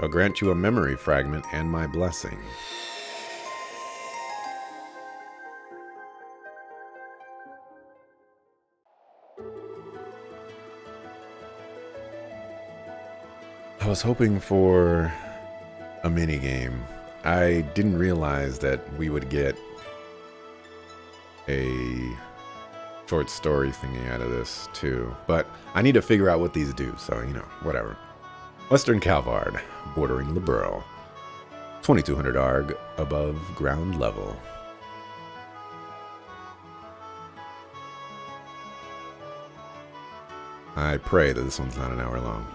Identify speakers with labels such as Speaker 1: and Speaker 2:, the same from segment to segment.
Speaker 1: I'll grant you a memory fragment and my blessing. I was hoping for a minigame. I didn't realize that we would get a short story thingy out of this too. But I need to figure out what these do, so whatever. Western Calvard, bordering the borough. 2200 ARG above ground level. I pray that this one's not an hour long.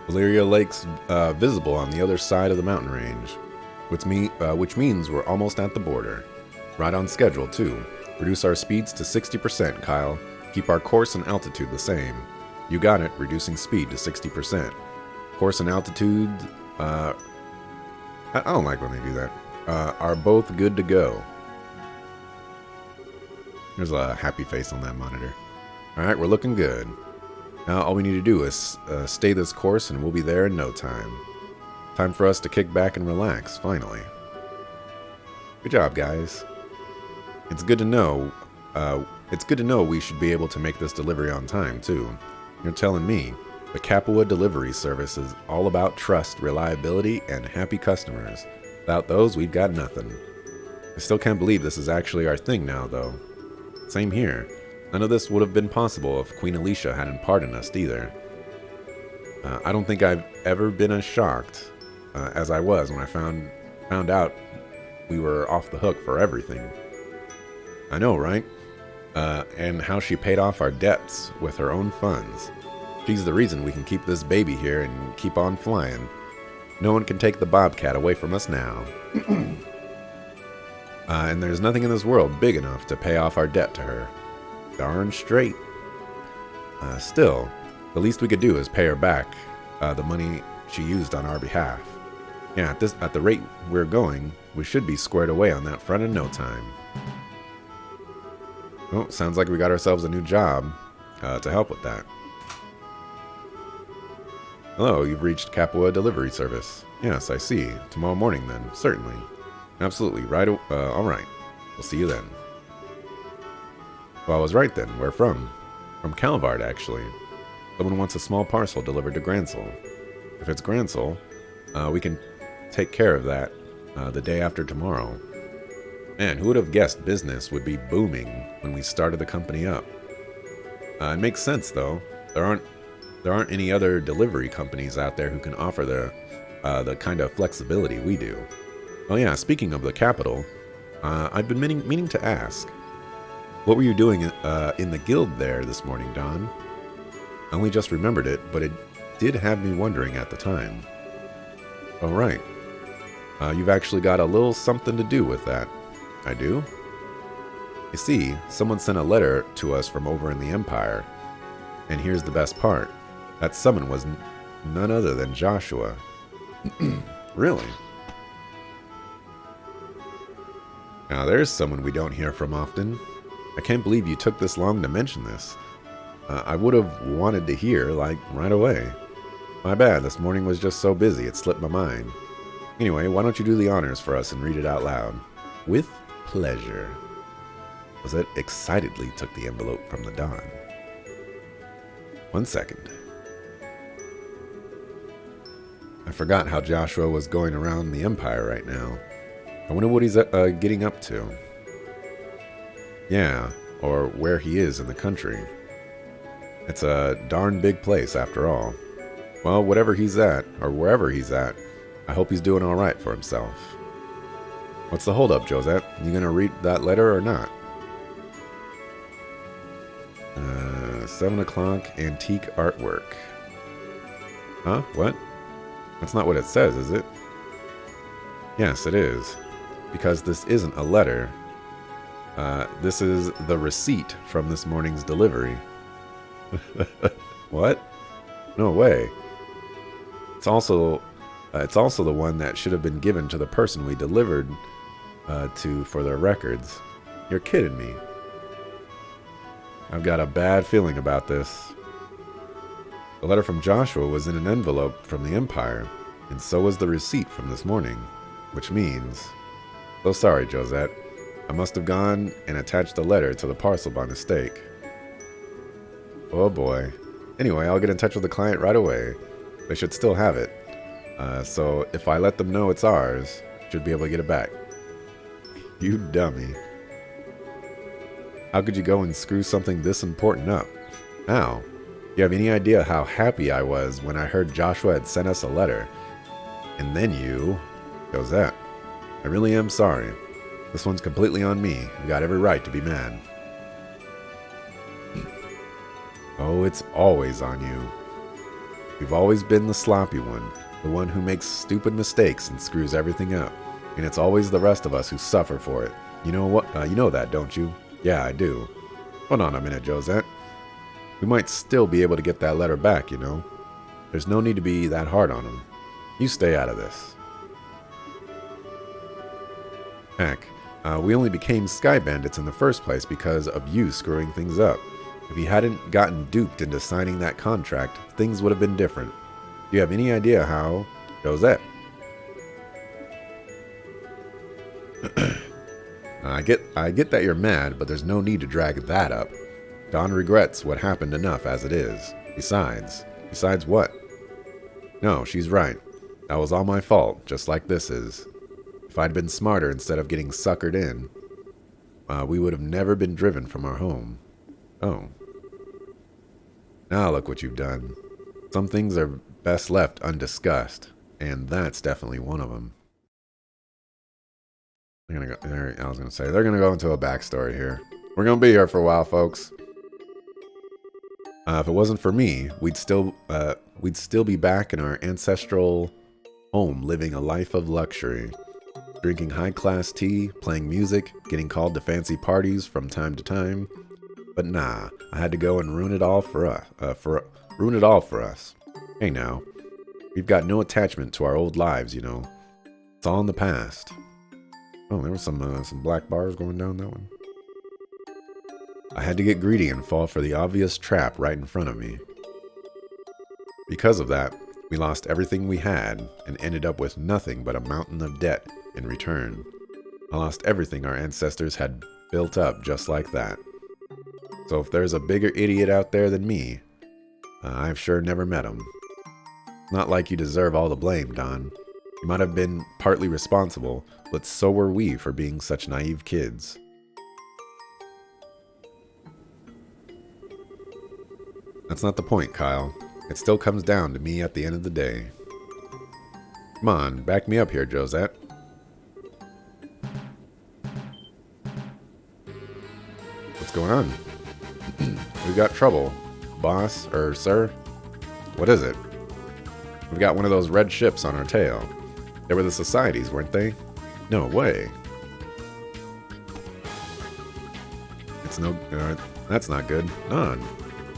Speaker 1: Valeria Lake's visible on the other side of the mountain range, which means we're almost at the border. Right on schedule, too. Reduce our speeds to 60%, Kyle. Keep our course and altitude the same. You got it, reducing speed to 60%. Course and altitude, I don't like when they do that, are both good to go. There's a happy face on that monitor. Alright, we're looking good. Now all we need to do is stay this course and we'll be there in no time. Time for us to kick back and relax, finally. Good job, guys. It's good to know we should be able to make this delivery on time, too. You're telling me. The Capua delivery service is all about trust, reliability, and happy customers. Without those, we've got nothing. I still can't believe this is actually our thing now, though. Same here. None of this would have been possible if Queen Alicia hadn't pardoned us either. I don't think I've ever been as shocked as I was when I found out we were off the hook for everything. I know, right? And how she paid off our debts with her own funds. She's the reason we can keep this baby here and keep on flying. No one can take the Bobcat away from us now. And there's nothing in this world big enough to pay off our debt to her. Darn straight. Still, the least we could do is pay her back the money she used on our behalf. Yeah, at the rate we're going, we should be squared away on that front in no time. Oh, sounds like we got ourselves a new job to help with that. Hello, you've reached Capua Delivery Service. Yes, I see. Tomorrow morning then, certainly. Absolutely, right, alright. We'll see you then. Well, I was right then. Where from? From Calvard, actually. Someone wants a small parcel delivered to Gransel. If it's Gransel, we can take care of that the day after tomorrow. Man, who would have guessed business would be booming when we started the company up? It makes sense, though. There aren't any other delivery companies out there who can offer the kind of flexibility we do. Oh yeah, speaking of the capital, I've been meaning to ask. What were you doing in the guild there this morning, Don? I only just remembered it, but it did have me wondering at the time. Oh, right. You've actually got a little something to do with that. I do? You see, someone sent a letter to us from over in the Empire. And here's the best part. That someone was none other than Joshua. Really? Now there's someone we don't hear from often. I can't believe you took this long to mention this. I would have wanted to hear, like, right away. My bad, this morning was just so busy it slipped my mind. Anyway, why don't you do the honors for us and read it out loud? With pleasure. Josette excitedly took the envelope from the Don. 1 second. I forgot how Joshua was going around the Empire right now. I wonder what he's getting up to. Yeah, or where he is in the country. It's a darn big place after all. Well, whatever he's at, or wherever he's at, I hope he's doing alright for himself. What's the holdup, Josette? You gonna read that letter or not? 7 o'clock antique artwork. Huh? What? That's not what it says, is it? Yes, it is. because this isn't a letter. This is the receipt from this morning's delivery. What? No way. It's also the one that should have been given to the person we delivered to for their records. You're kidding me. I've got a bad feeling about this. The letter from Joshua was in an envelope from the Empire, and so was the receipt from this morning, which means... So sorry, Josette. I must have gone and attached the letter to the parcel by mistake. Oh boy. Anyway, I'll get in touch with the client right away. They should still have it. So if I let them know it's ours, should be able to get it back. You dummy. How could you go and screw something this important up? How? You have any idea how happy I was when I heard Joshua had sent us a letter? And then you... Josette, I really am sorry. This one's completely on me. You got every right to be mad. Oh, it's always on you. You've always been the sloppy one, the one who makes stupid mistakes and screws everything up. And it's always the rest of us who suffer for it. You know what? You know that, don't you? Yeah, I do. Hold on a minute, Josette. We might still be able to get that letter back, you know. There's no need to be that hard on him. You stay out of this. Heck, we only became Sky Bandits in the first place because of you screwing things up. If you hadn't gotten duped into signing that contract, things would have been different. Do you have any idea how? Josette. I get that you're mad, but there's no need to drag that up. Don regrets what happened enough as it is. Besides what? No, she's right. That was all my fault, just like this is. If I'd been smarter instead of getting suckered in, we would have never been driven from our home. Oh. Now look what you've done. Some things are best left undiscussed, and that's definitely one of them. I was gonna say they're gonna go into a backstory here. We're gonna be here for a while, folks. If it wasn't for me, we'd still be back in our ancestral home, living a life of luxury, drinking high-class tea, playing music, getting called to fancy parties from time to time. But nah, I had to go and ruin it all for us. Hey now, we've got no attachment to our old lives, you know. It's all in the past. Oh, there was some black bars going down that one. I had to get greedy and fall for the obvious trap right in front of me. Because of that, we lost everything we had and ended up with nothing but a mountain of debt in return. I lost everything our ancestors had built up just like that. So if there's a bigger idiot out there than me, I've sure never met him. Not like you deserve all the blame, Don. You might have been partly responsible, but so were we for being such naive kids. That's not the point, Kyle. It still comes down to me at the end of the day. Come on, back me up here, Josette. What's going on? We've got trouble. Boss, or sir? What is it? We've got one of those red ships on our tail. They were the societies, weren't they? No way. That's not good. None.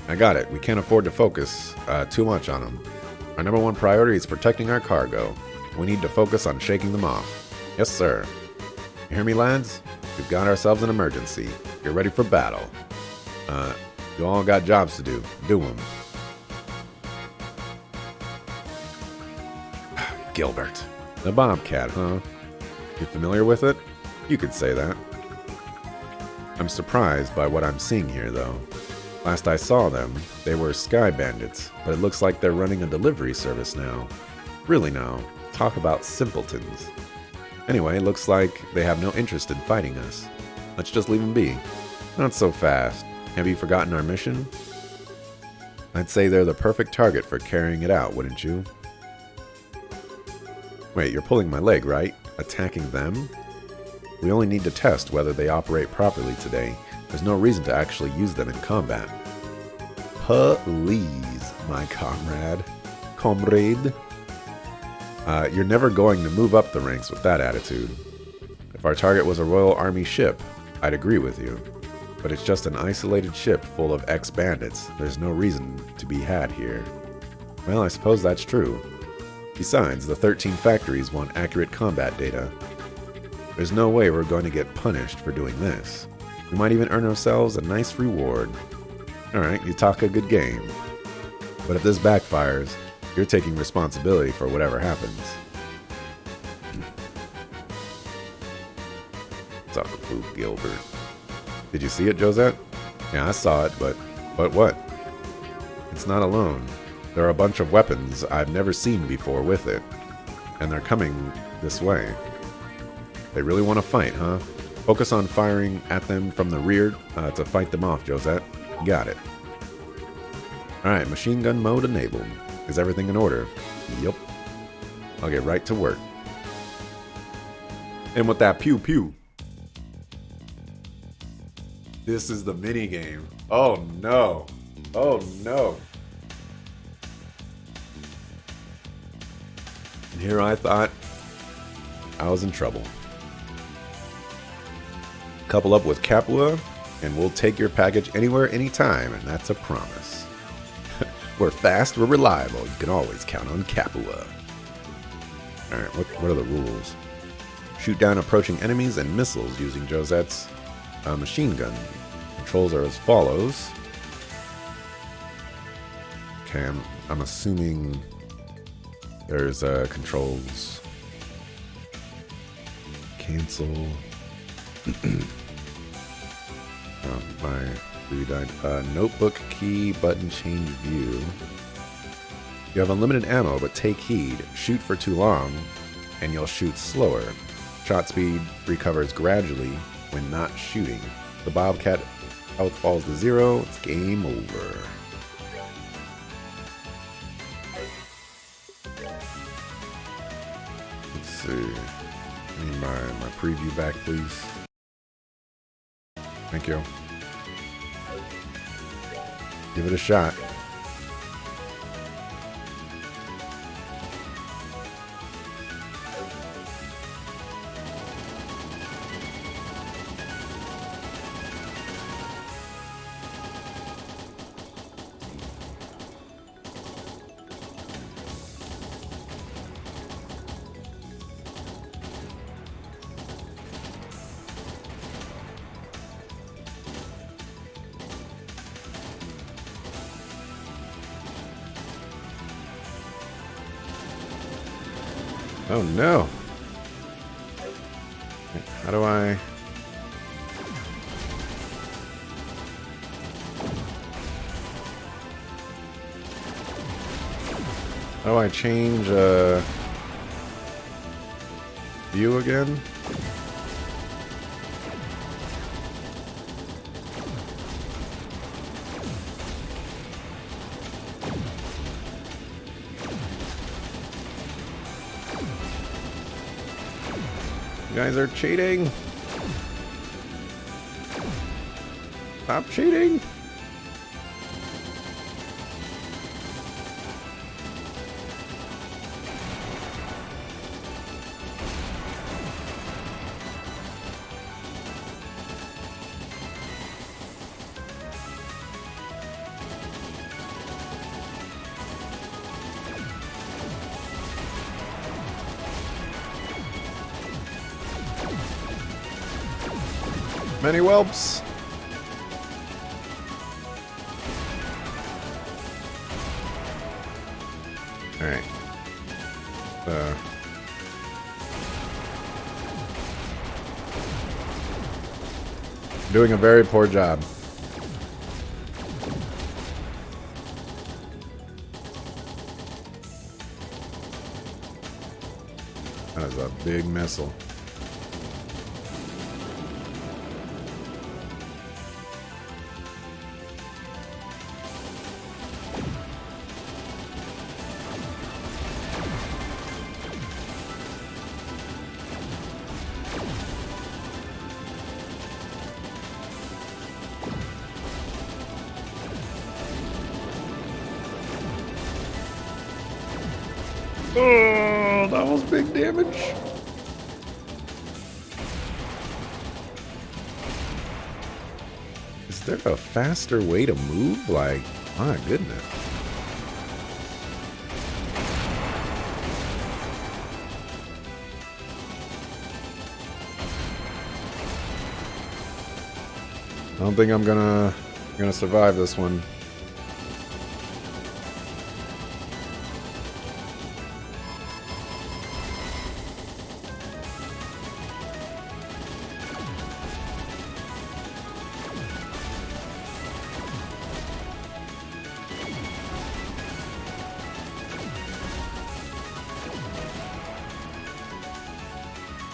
Speaker 1: I got it. We can't afford to focus too much on them. Our number one priority is protecting our cargo. We need to focus on shaking them off. Yes, sir. You hear me, lads? We've got ourselves an emergency. Get ready for battle. You all got jobs to do. Do them. Gilbert. The Bobcat, huh? You familiar with it? You could say that. I'm surprised by what I'm seeing here, though. Last I saw them, they were Sky Bandits, but it looks like they're running a delivery service now. Really now, talk about simpletons. Anyway, looks like they have no interest in fighting us. Let's just leave them be. Not so fast. Have you forgotten our mission? I'd say they're the perfect target for carrying it out, wouldn't you? Wait, you're pulling my leg, right? Attacking them? We only need to test whether they operate properly today. There's no reason to actually use them in combat. Please, my comrade. Comrade. You're never going to move up the ranks with that attitude. If our target was a Royal Army ship, I'd agree with you. But it's just an isolated ship full of ex-bandits. There's no reason to be had here. Well, I suppose that's true. Besides, the 13 factories want accurate combat data. There's no way we're going to get punished for doing this. We might even earn ourselves a nice reward. Alright, you talk a good game. But if this backfires, you're taking responsibility for whatever happens. Talk a fool, Gilbert. Did you see it, Josette? Yeah, I saw it, but what? It's not alone. There are a bunch of weapons I've never seen before with it. And they're coming this way. They really want to fight, huh? Focus on firing at them from the rear to fight them off, Josette. Got it. Alright, machine gun mode enabled. Is everything in order? Yup. I'll get right to work. And with that pew pew. This is the mini game. Oh no. Oh no. And here I thought I was in trouble. Couple up with Capua, and we'll take your package anywhere, anytime, and that's a promise. We're fast, we're reliable. You can always count on Capua. Alright, what are the rules? Shoot down approaching enemies and missiles using Josette's machine gun. Controls are as follows. Okay, I'm assuming there's controls. Cancel. Notebook key button change view. You have unlimited ammo, but take heed. Shoot for too long, and you'll shoot slower. Shot speed recovers gradually when not shooting. The Bobcat health falls to 0. It's game over. Let's see. I need my preview back, please. Thank you. Give it a shot. Oh no. How do I... How do I change view again? You guys are cheating. Stop cheating. Many whelps. All right. Doing a very poor job. That is a big missile. Oh, that was big damage. Is there a faster way to move? Like, my goodness. I don't think I'm gonna survive this one.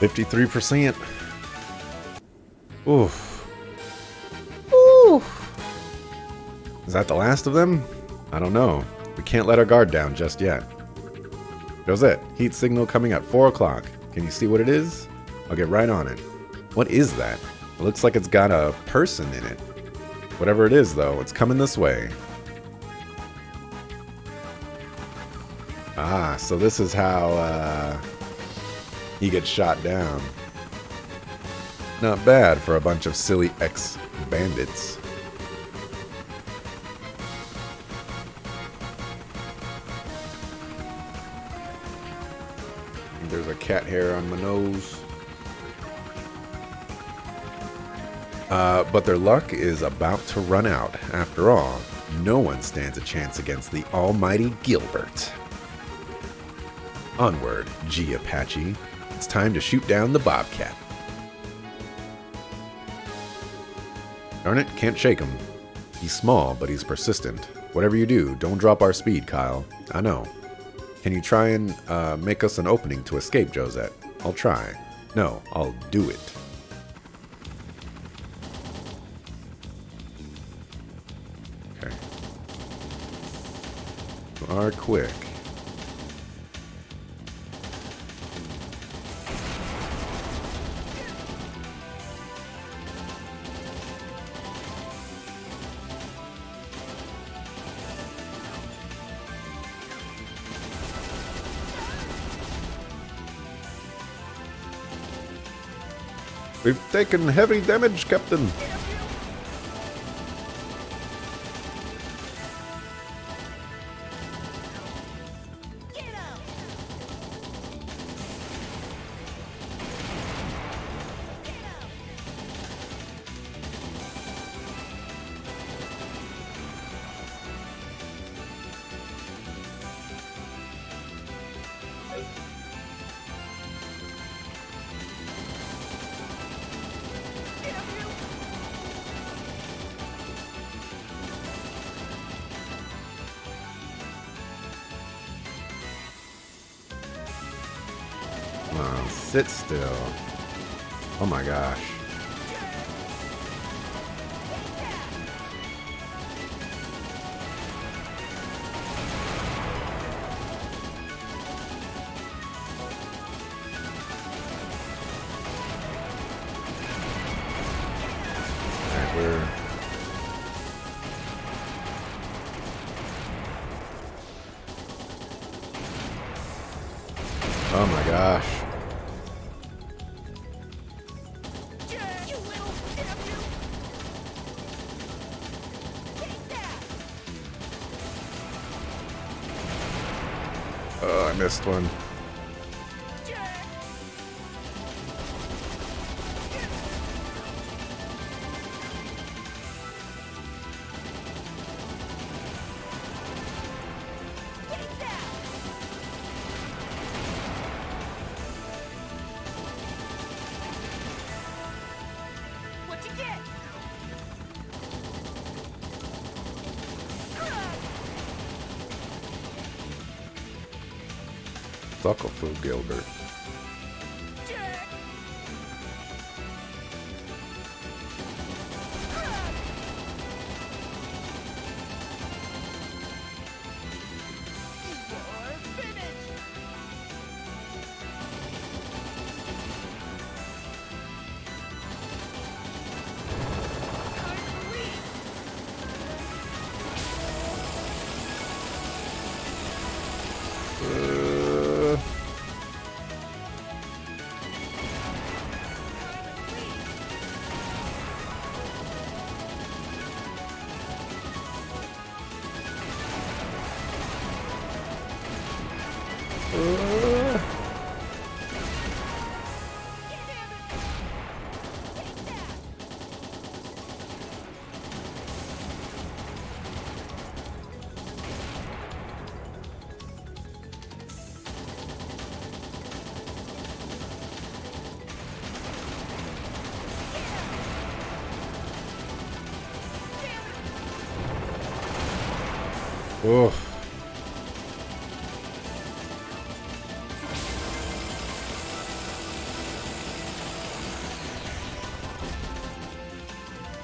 Speaker 1: $53%. Oof. Oof. Is that the last of them? I don't know. We can't let our guard down just yet. Josette, heat signal coming at 4 o'clock. Can you see what it is? I'll get right on it. What is that? It looks like it's got a person in it. Whatever it is, though, it's coming this way. Ah, so this is how he gets shot down. Not bad for a bunch of silly ex-bandits. There's a cat hair on my nose. But their luck is about to run out. After all, no one stands a chance against the almighty Gilbert. Onward, G Apache. It's time to shoot down the Bobcat. Darn it, can't shake him. He's small, but he's persistent. Whatever you do, don't drop our speed, Kyle. I know. Can you try and make us an opening to escape, Josette? I'll try. No, I'll do it. Okay. You are quick. We've taken heavy damage, Captain. Sit still. Oh my gosh. Alright, we're... Oh my gosh. Oh, I missed one. Sucklefoot Gilbert. Oof.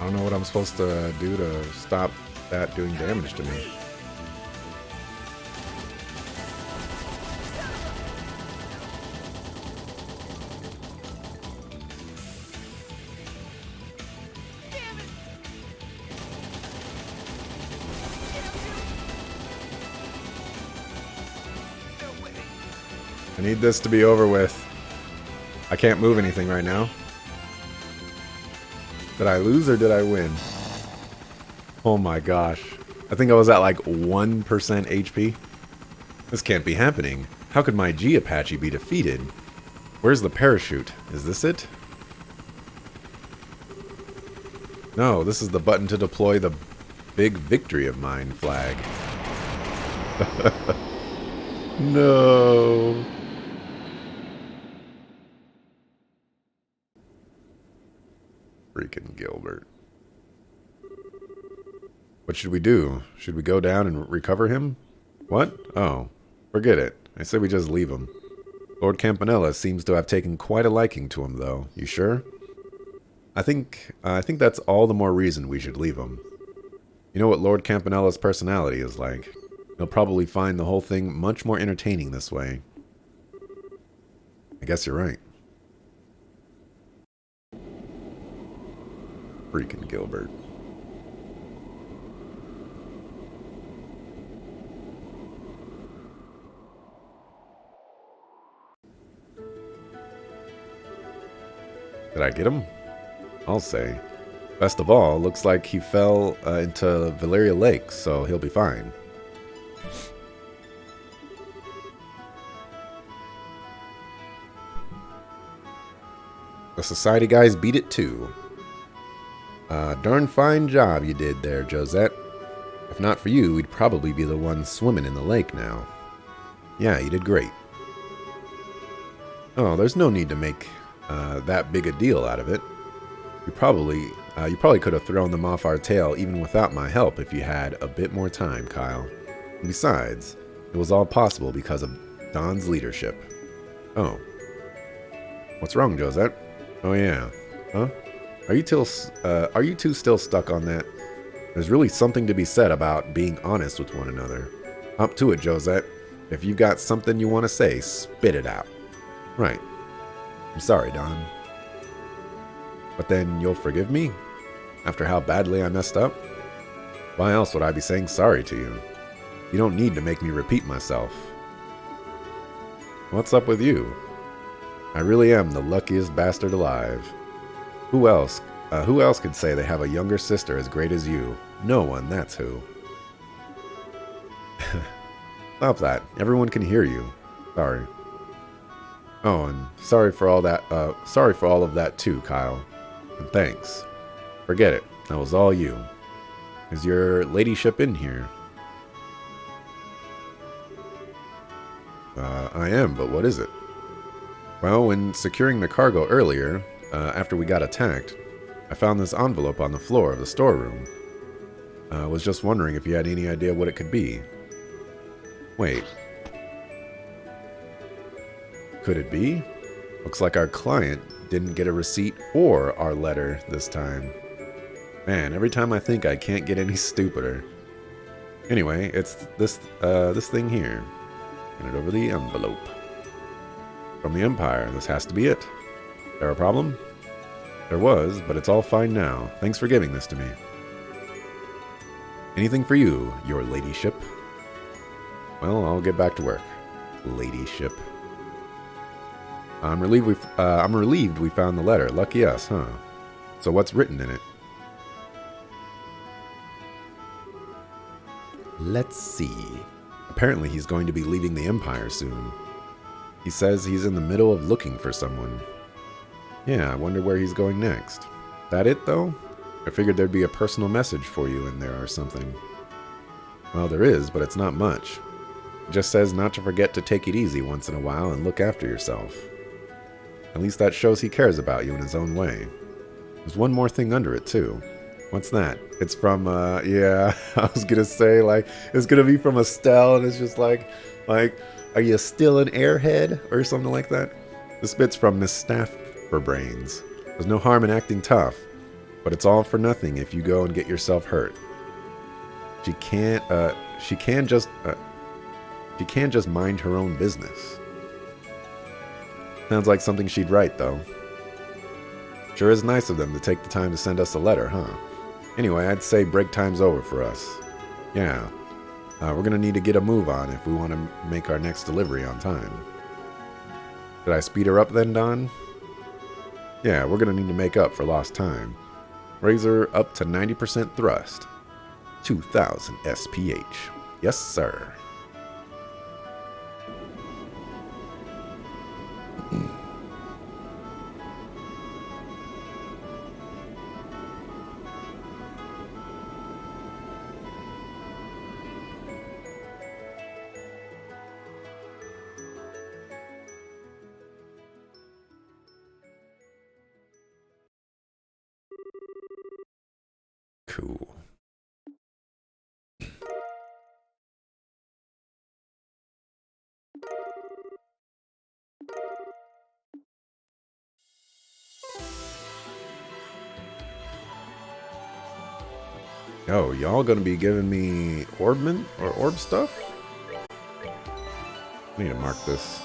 Speaker 1: I don't know what I'm supposed to do to stop that doing damage to me. I need this to be over with. I can't move anything right now. Did I lose or did I win? Oh my gosh. I think I was at like 1% HP. This can't be happening. How could my G Apache be defeated? Where's the parachute? Is this it? No, this is the button to deploy the big victory of mine flag. No. Freaking Gilbert. What should we do? Should we go down and recover him? What? Oh, forget it. I said we just leave him. Lord Campanella seems to have taken quite a liking to him, though. You sure? I think that's all the more reason we should leave him. You know what Lord Campanella's personality is like. He'll probably find the whole thing much more entertaining this way. I guess you're right. Freaking Gilbert. Did I get him? I'll say. Best of all, looks like he fell into Valeria Lake, so he'll be fine. The society guys beat it too. Darn fine job you did there, Josette. If not for you, we'd probably be the ones swimming in the lake now. Yeah, you did great. Oh, there's no need to make that big a deal out of it. You probably could have thrown them off our tail even without my help if you had a bit more time, Kyle. And besides, it was all possible because of Don's leadership. Oh. What's wrong, Josette? Oh yeah. Huh? Are you two still stuck on that? There's really something to be said about being honest with one another. Up to it, Josette. If you've got something you want to say, spit it out. Right. I'm sorry, Don. But then you'll forgive me? After how badly I messed up? Why else would I be saying sorry to you? You don't need to make me repeat myself. What's up with you? I really am the luckiest bastard alive. Who else could say they have a younger sister as great as you? No one, that's who. Stop that. Everyone can hear you. Sorry. Oh, and sorry for all of that too, Kyle. And thanks. Forget it. That was all you. Is your ladyship in here? I am, but what is it? Well, when securing the cargo earlier, after we got attacked, I found this envelope on the floor of the storeroom. I was just wondering if you had any idea what it could be. Wait. Could it be? Looks like our client didn't get a receipt or our letter this time. Man, every time I think I can't get any stupider. Anyway, it's this thing here. Hand it over the envelope. From the Empire, this has to be it. There a problem? There was, but it's all fine now. Thanks for giving this to me. Anything for you, your ladyship? Well, I'll get back to work. Ladyship. I'm relieved we found the letter. Lucky us, huh? So what's written in it? Let's see. Apparently he's going to be leaving the Empire soon. He says he's in the middle of looking for someone. Yeah, I wonder where he's going next. That it, though? I figured there'd be a personal message for you in there or something. Well, there is, but it's not much. It just says not to forget to take it easy once in a while and look after yourself. At least that shows he cares about you in his own way. There's one more thing under it, too. What's that? It's from, yeah, I was gonna say, like, it's gonna be from Estelle, and it's just like, are you still an airhead? Or something like that. This bit's from Miss Staff for Brains. There's no harm in acting tough, but it's all for nothing if you go and get yourself hurt. She can't just mind her own business. Sounds like something she'd write, though. Sure is nice of them to take the time to send us a letter, huh? Anyway, I'd say break time's over for us. Yeah. We're gonna need to get a move on if we want to make our next delivery on time. Did I speed her up then, Don? Yeah, we're gonna need to make up for lost time. Raise her up to 90% thrust. 2000 SPH. Yes, sir. Cool. Yo, y'all gonna be giving me orb stuff? I need to mark this.